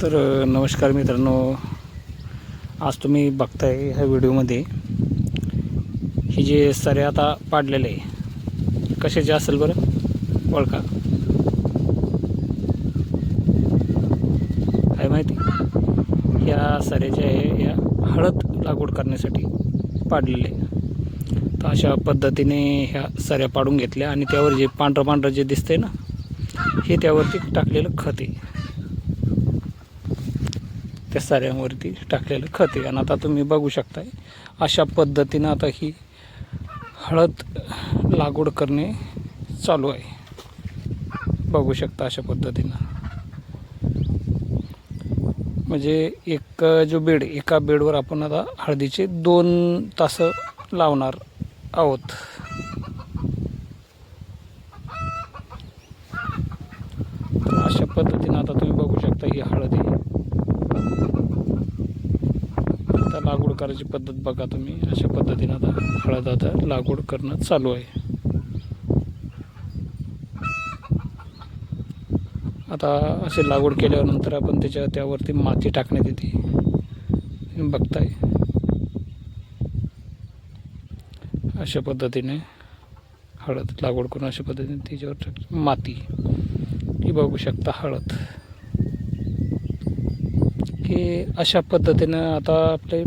तर नमस्कार मित्रांनो, आज तुम्ही बघताय ह्या व्हिडिओमध्ये हे जे सरे आता पाडलेले आहे कशाचे असेल बरं ओळखा? काय माहिती? ह्या सऱ्याचे आहे या हळद लागवड करण्यासाठी पाडलेले. तर अशा पद्धतीने ह्या सऱ्या पाडून घेतल्या आणि त्यावर जे पांढरं पांढरं जे दिसतंय ना, हे त्यावरती टाकलेलं खत आहे. त्या साऱ्यांवरती टाकलेलं खत आहे. आणि आता तुम्ही बघू शकताय अशा पद्धतीनं आता ही हळद लागवड करणे चालू आहे. बघू शकता अशा पद्धतीनं, म्हणजे एक जो बेड, एका बेडवर आपण आता हळदीचे 2 तास लावणार आहोत. अशा पद्धतीनं आता तुम्ही बघू शकता ही हळद आहे. आता लागवड करायची पद्धत बघा तुम्ही. अशा पद्धतीनं आता हळद आता लागवड करणं चालू आहे. आता असे लागवड केल्यानंतर आपण त्यावरती माती टाकण्यात येते. तुम्ही बघताय अशा पद्धतीने हळद लागवड करून अशा पद्धतीने त्याच्यावर माती ही बघू शकता हळद. की अशा पद्धतीनं आता आपले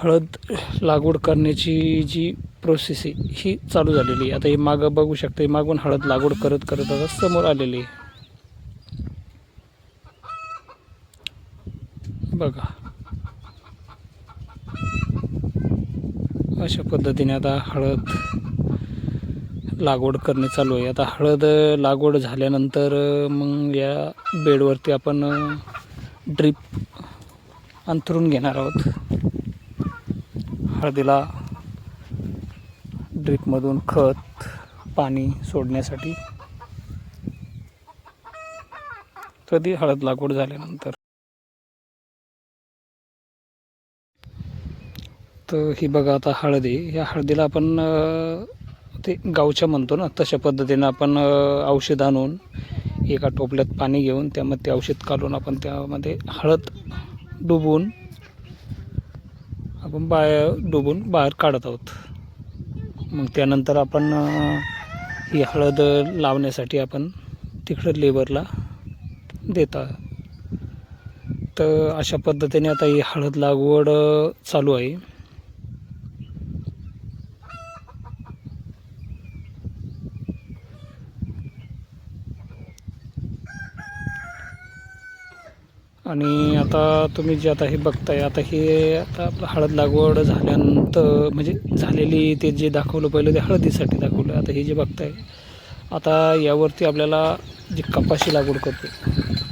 हळद लागवड करण्याची जी प्रोसेस आहे ही चालू झालेली आहे. आता हे मागं बघू शकता, मागून हळद लागवड करत करत आता समोर आलेली आहे. बघा अशा पद्धतीने आता हळद लागवड करणे चालू आहे. आता हळद लागवड झाल्यानंतर मग या बेडवरती आपण ड्रीप अंथरून घेणार आहोत. हळदीला ड्रीपमधून खत पाणी सोडण्यासाठी. कधी हळद लागवड झाल्यानंतर. तर ही बघा आता हळद आहे. ह्या हळदीला आपण ते गावच्या म्हणतो ना, तशा पद्धतीनं आपण औषध आणून एका टोपल्यात पाणी घेऊन त्यामध्ये ते औषध काढून आपण त्यामध्ये हळद डुबून आपण बाहेर काढत आहोत. मग त्यानंतर आपण ही हळद लावण्यासाठी आपण तिकडं लेबरला देता. तर अशा पद्धतीने आता ही हळद लागवड चालू आहे. आणि आता तुम्ही जे आता हे बघताय, आता हे आता आपलं हळद लागवड झाल्यानंतर म्हणजे झालेली ते जे दाखवलं पहिलं ते हळदीसाठी दाखवलं. आता हे जे बघताय, आता यावरती आपल्याला जी कपाशी लागवड करतो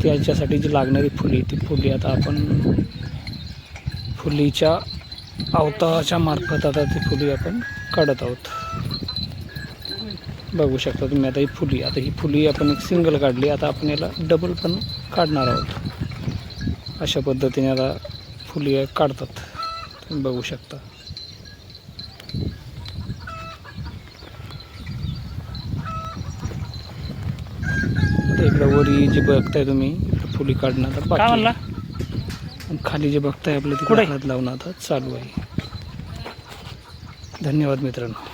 त्याच्यासाठी जी लागणारी फुली, ती फुली आता आपण फुलीच्या अवताच्या मार्फत आता ती फुली आपण काढत आहोत. बघू शकता तुम्ही आता ही फुली आपण एक सिंगल काढली. आता आपण याला डबल पण काढणार आहोत. अशा पद्धतीने आता फुली काढतात. तुम्ही बघू शकता. इकडं वरी जे बघताय तुम्ही फुली काढणं आता बाकी आणि खाली जे बघताय आपलं तिकडे हळद लावणं आता चालू आहे. धन्यवाद मित्रांनो.